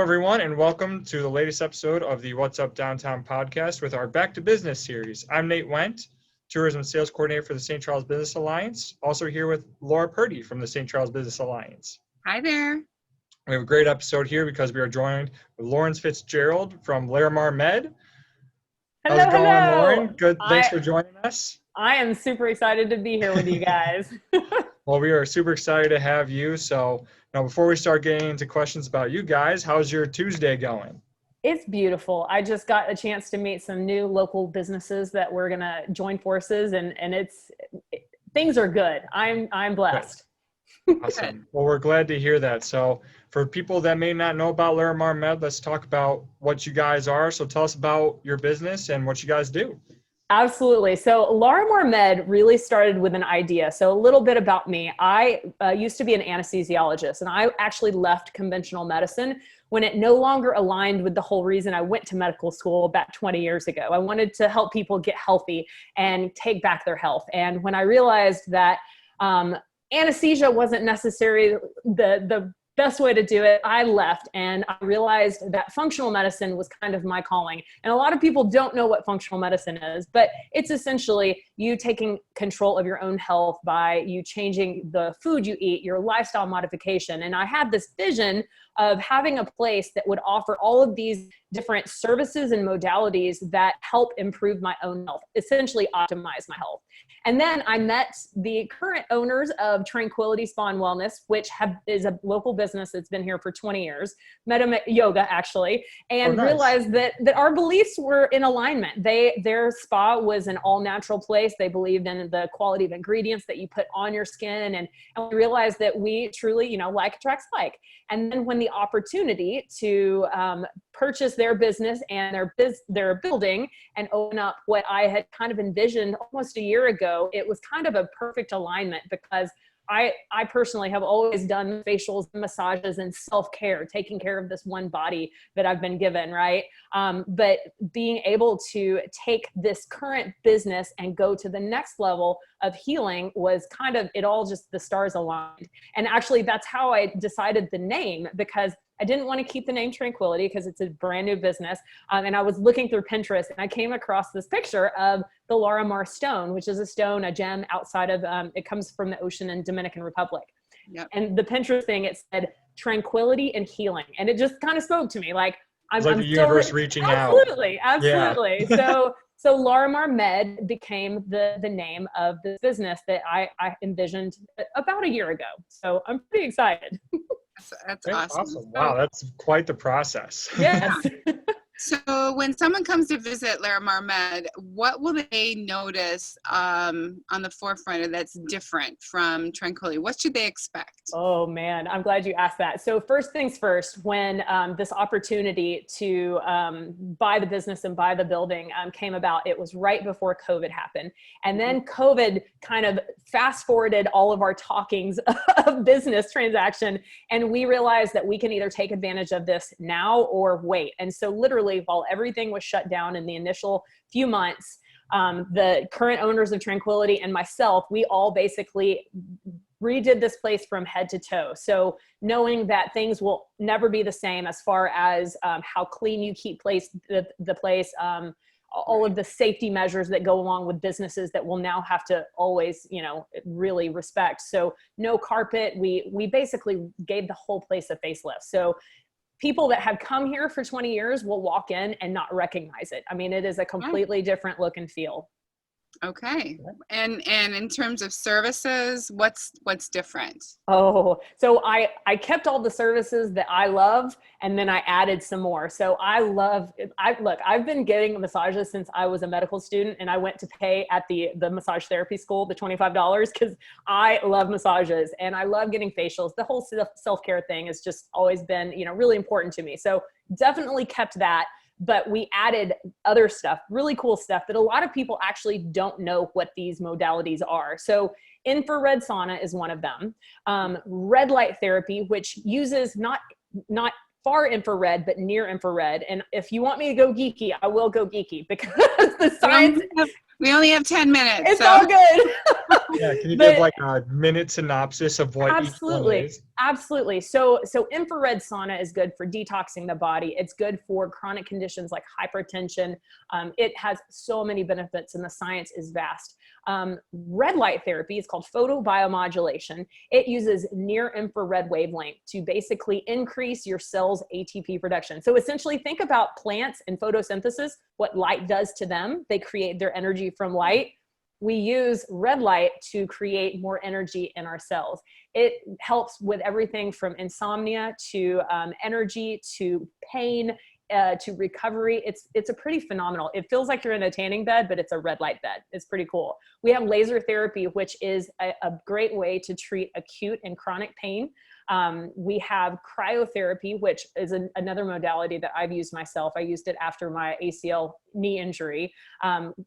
everyone, and welcome to the latest episode of the What's Up Downtown podcast with our Back to Business series. I'm Nate Wendt, Tourism Sales Coordinator for the St. Charles Business Alliance. Also here with Laura Purdy from the St. Charles Business Alliance. Hi there. We have a great episode here because we are joined with Lauren Fitzgerald from Larimar Med. Hello, How's it going, hello. Lauren? Good. Thanks for joining us. I am super excited to be here with you guys. Well, we are super excited to have you. So now before we start getting into questions about you guys, how's your Tuesday going? It's beautiful. I just got a chance to meet some new local businesses that we're going to join forces and things are good. I'm blessed. Awesome. Well, we're glad to hear that. So for people that may not know about Larimar Med, let's talk about what you guys are. So tell us about your business and what you guys do. Absolutely. So Larimar Med really started with an idea. So a little bit about me. I used to be an anesthesiologist, and I actually left conventional medicine when it no longer aligned with the whole reason I went to medical school about 20 years ago. I wanted to help people get healthy and take back their health. And when I realized that anesthesia wasn't necessarily the best way to do it, I left, and I realized that functional medicine was kind of my calling. And a lot of people don't know what functional medicine is, but it's essentially you taking control of your own health by you changing the food you eat, your lifestyle modification. And I had this vision of having a place that would offer all of these different services and modalities that help improve my own health, essentially optimize my health. And then I met the current owners of Tranquility Spa and Wellness, which is a local business that's been here for 20 years, met them at yoga actually, and realized that our beliefs were in alignment. Their spa was an all natural place. They believed in the quality of ingredients that you put on your skin. And we realized that we truly, like attracts like. And then when the opportunity to purchase their business and their building and open up what I had kind of envisioned almost a year ago, it was kind of a perfect alignment because I personally have always done facials, massages, and self-care, taking care of this one body that I've been given, right? But being able to take this current business and go to the next level of healing was kind of, it all just, the stars aligned. And actually that's how I decided the name, because I didn't want to keep the name Tranquility because it's a brand new business. And I was looking through Pinterest and I came across this picture of the Larimar stone, which is a gem outside of, it comes from the ocean in Dominican Republic. Yep. And the Pinterest thing, it said tranquility and healing. And it just kind of spoke to me like, I'm the universe reaching out. Absolutely. Yeah. So Larimar Med became the name of this business that I envisioned about a year ago. So I'm pretty excited. That's awesome. Wow, that's quite the process. Yes. So when someone comes to visit Larimar Med, what will they notice on the forefront that's different from Tranquility? What should they expect? Oh man, I'm glad you asked that. So first things first, when this opportunity to buy the business and buy the building came about, it was right before COVID happened. And then COVID kind of fast forwarded all of our talkings of business transaction. And we realized that we can either take advantage of this now or wait. And so literally while everything was shut down in the initial few months, the current owners of Tranquility and myself, we all basically redid this place from head to toe. So knowing that things will never be the same as far as how clean you keep the place, all of the safety measures that go along with businesses that will now have to always, really respect. So no carpet, we basically gave the whole place a facelift. So people that have come here for 20 years will walk in and not recognize it. I mean, it is a completely different look and feel. Okay. And in terms of services, what's different? Oh, so I kept all the services that I love, and then I added some more. So I've been getting massages since I was a medical student, and I went to pay at the massage therapy school, the $25, because I love massages and I love getting facials. The whole self-care thing has just always been, really important to me. So definitely kept that. But we added other stuff, really cool stuff that a lot of people actually don't know what these modalities are. So infrared sauna is one of them. Red light therapy, which uses not far infrared, but near infrared. And if you want me to go geeky, I will go geeky because the science... We only have 10 minutes. It's all good. Yeah, can you But- give like a minute synopsis of what each one is? Absolutely. So infrared sauna is good for detoxing the body. It's good for chronic conditions like hypertension. It has so many benefits and the science is vast. Red light therapy is called photobiomodulation. It uses near infrared wavelength to basically increase your cell's ATP production. So essentially think about plants and photosynthesis, what light does to them. They create their energy from light. We use red light to create more energy in our cells. It helps with everything from insomnia to energy to pain to recovery. It's a pretty phenomenal. It feels like you're in a tanning bed, but it's a red light bed. It's pretty cool. We have laser therapy, which is a great way to treat acute and chronic pain. We have cryotherapy, which is another modality that I've used myself. I used it after my ACL knee injury,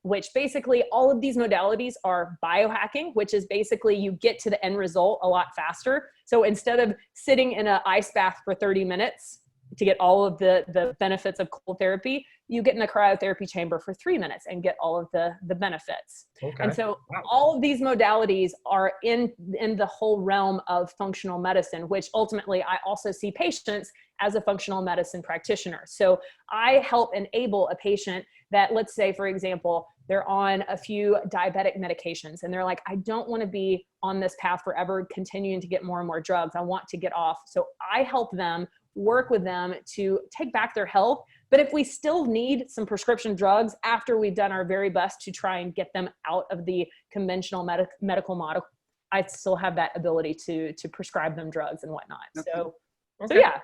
which basically all of these modalities are biohacking, which is basically you get to the end result a lot faster. So instead of sitting in an ice bath for 30 minutes to get all of the benefits of cold therapy, you get in a cryotherapy chamber for 3 minutes and get all of the benefits. Okay. And so all of these modalities are in the whole realm of functional medicine, which ultimately I also see patients as a functional medicine practitioner. So I help enable a patient that, let's say, for example, they're on a few diabetic medications and they're like, I don't want to be on this path forever, continuing to get more and more drugs. I want to get off. So I help them, work with them to take back their health. But if we still need some prescription drugs after we've done our very best to try and get them out of the conventional medical model, I still have that ability to prescribe them drugs and whatnot. Okay. So Okay. yeah,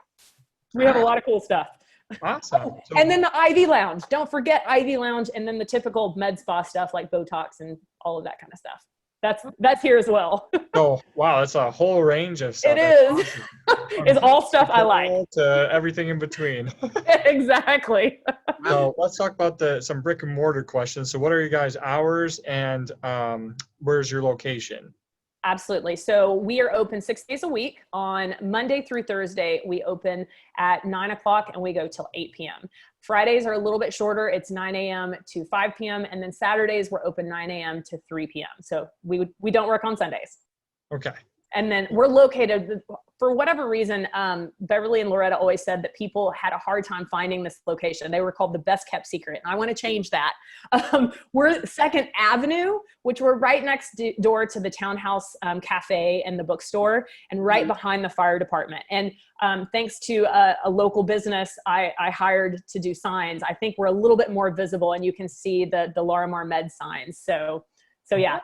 we have a lot of cool stuff. Awesome. Oh, and then the IV lounge. Don't forget IV lounge, and then the typical med spa stuff like Botox and all of that kind of stuff. That's here as well. Oh, wow, that's a whole range of stuff. It That's is. awesome. It's all stuff I like. To everything in between. Exactly. So let's talk about some brick and mortar questions. So what are your guys' hours and where's your location? Absolutely. So we are open 6 days a week. On Monday through Thursday, we open at 9 o'clock and we go till 8 p.m. Fridays are a little bit shorter. It's 9 a.m. to 5 p.m. And then Saturdays, we're open 9 a.m. to 3 p.m. So we don't work on Sundays. Okay. And then we're located, for whatever reason, Beverly and Loretta always said that people had a hard time finding this location. They were called the best kept secret. And I want to change that. We're 2nd Avenue, which we're right next door to the Townhouse Cafe and the bookstore and right behind the fire department. And thanks to a local business I hired to do signs, I think we're a little bit more visible and you can see the Larimar Med signs. So yeah,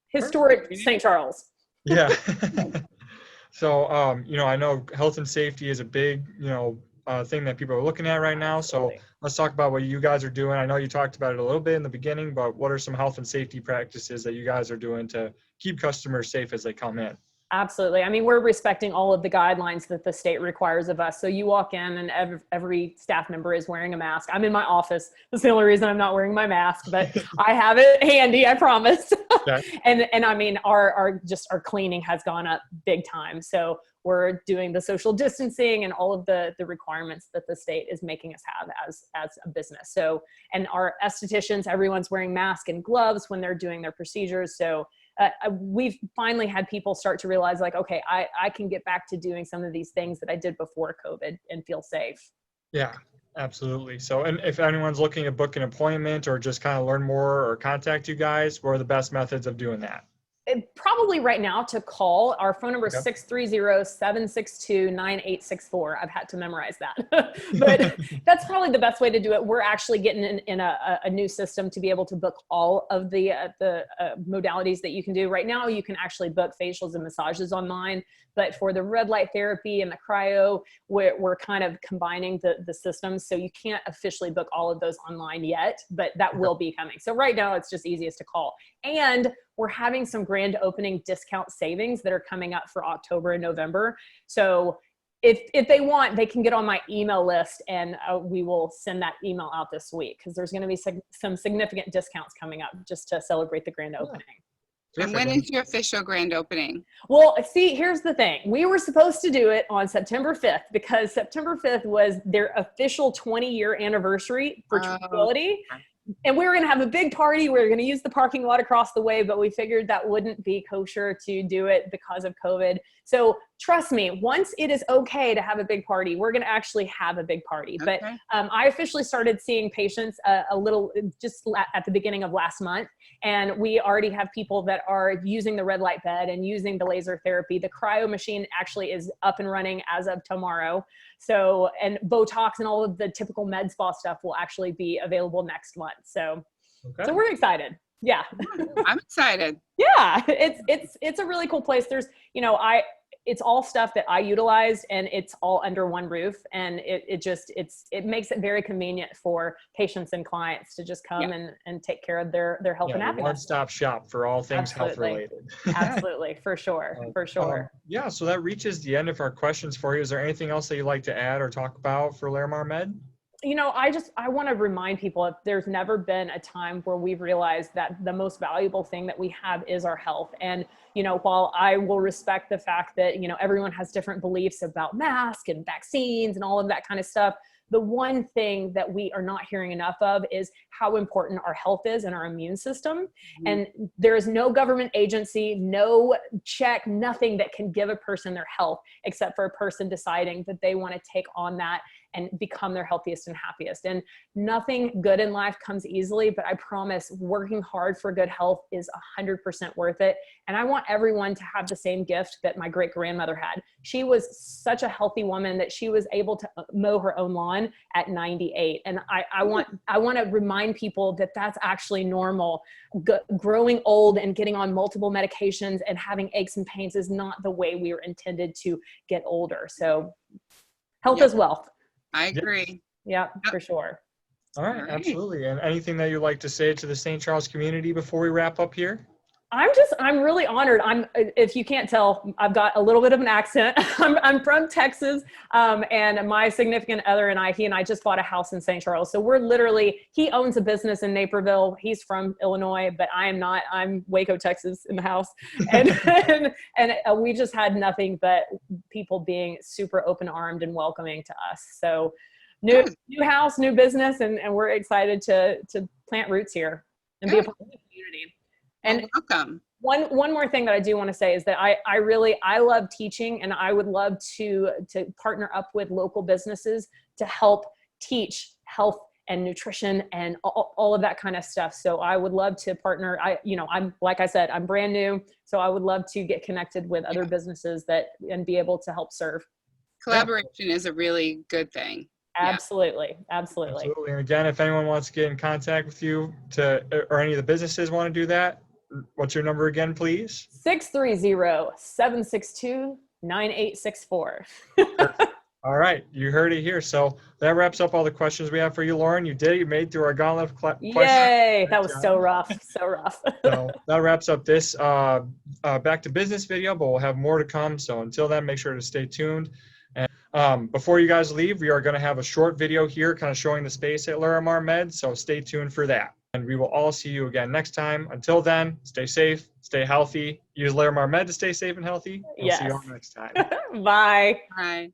historic St. Charles. Yeah. So, I know health and safety is a big, thing that people are looking at right now. So let's talk about what you guys are doing. I know you talked about it a little bit in the beginning, but what are some health and safety practices that you guys are doing to keep customers safe as they come in? Absolutely. I mean, we're respecting all of the guidelines that the state requires of us. So you walk in and every staff member is wearing a mask. I'm in my office. That's the only reason I'm not wearing my mask, but I have it handy, I promise. Okay. And I mean, our cleaning has gone up big time. So we're doing the social distancing and all of the requirements that the state is making us have as a business. So, and our estheticians, everyone's wearing masks and gloves when they're doing their procedures. So we've finally had people start to realize like, okay, I can get back to doing some of these things that I did before COVID and feel safe. Yeah, absolutely. So, and if anyone's looking to book an appointment or just kind of learn more or contact you guys, what are the best methods of doing that? Probably right now to call. Our phone number is Okay. 630-762-9864. I've had to memorize that. But that's probably the best way to do it. We're actually getting in a new system to be able to book all of the modalities that you can do. Right now, you can actually book facials and massages online. But for the red light therapy and the cryo, we're kind of combining the systems. So you can't officially book all of those online yet, but that will be coming. So right now, it's just easiest to call. And we're having some grand opening discount savings that are coming up for October and November. So if they want, they can get on my email list and we will send that email out this week because there's going to be some significant discounts coming up just to celebrate the grand opening. And when is your official grand opening? Well, see, here's the thing. We were supposed to do it on September 5th because September 5th was their official 20-year anniversary for Tranquility. And we were going to have a big party. We were going to use the parking lot across the way, but we figured that wouldn't be kosher to do it because of COVID. So trust me, once it is okay to have a big party, we're going to actually have a big party. Okay. But I officially started seeing patients a little just at the beginning of last month. And we already have people that are using the red light bed and using the laser therapy. The cryo machine actually is up and running as of tomorrow. So, and Botox and all of the typical med spa stuff will actually be available next month. So, Okay. so we're excited. Yeah. I'm excited. Yeah. It's a really cool place. There's, it's all stuff that I utilized, and it's all under one roof. And it makes it very convenient for patients and clients to just come and take care of their health and happiness. One-stop shop for all things health Absolutely. related. Absolutely. For sure. For sure. Yeah. So that reaches the end of our questions for you. Is there anything else that you'd like to add or talk about for Larimar Med? I want to remind people that there's never been a time where we've realized that the most valuable thing that we have is our health. And, while I will respect the fact that, everyone has different beliefs about masks and vaccines and all of that kind of stuff, the one thing that we are not hearing enough of is how important our health is and our immune system. Mm-hmm. And there is no government agency, no check, nothing that can give a person their health except for a person deciding that they want to take on that and become their healthiest and happiest. And nothing good in life comes easily, but I promise working hard for good health is 100% worth it. And I want everyone to have the same gift that my great grandmother had. She was such a healthy woman that she was able to mow her own lawn at 98. And I want to remind people that that's actually normal. Growing old and getting on multiple medications and having aches and pains is not the way we were intended to get older. So health is wealth. I agree. Yeah, for sure. All right, absolutely. And anything that you'd like to say to the St. Charles community before we wrap up here? I'm really honored. If you can't tell, I've got a little bit of an accent. I'm from Texas, and my significant other and he and I just bought a house in St. Charles. So he owns a business in Naperville. He's from Illinois, but I am not. I'm Waco, Texas in the house. And we just had nothing but people being super open-armed and welcoming to us. So new house, new business, and we're excited to plant roots here and be a part of the community. And welcome. One more thing that I do want to say is that I love teaching, and I would love to partner up with local businesses to help teach health and nutrition and all of that kind of stuff. So I would love to partner. I'm like I said, I'm brand new, so I would love to get connected with other businesses and be able to help serve. Collaboration is a really good thing. Absolutely. Absolutely. Absolutely. And again, if anyone wants to get in contact with you or any of the businesses want to do that, what's your number again, please? 630-762-9864. All right. You heard it here. So that wraps up all the questions we have for you, Lauren. You did it. You made it through our gauntlet of questions. Yay. That was so rough. So rough. So that wraps up this back to business video, but we'll have more to come. So until then, make sure to stay tuned. And before you guys leave, we are going to have a short video here kind of showing the space at Larimar Med. So stay tuned for that. And we will all see you again next time. Until then, stay safe, stay healthy. Use Larimar Med to stay safe and healthy. We'll see you all next time. Bye. Bye.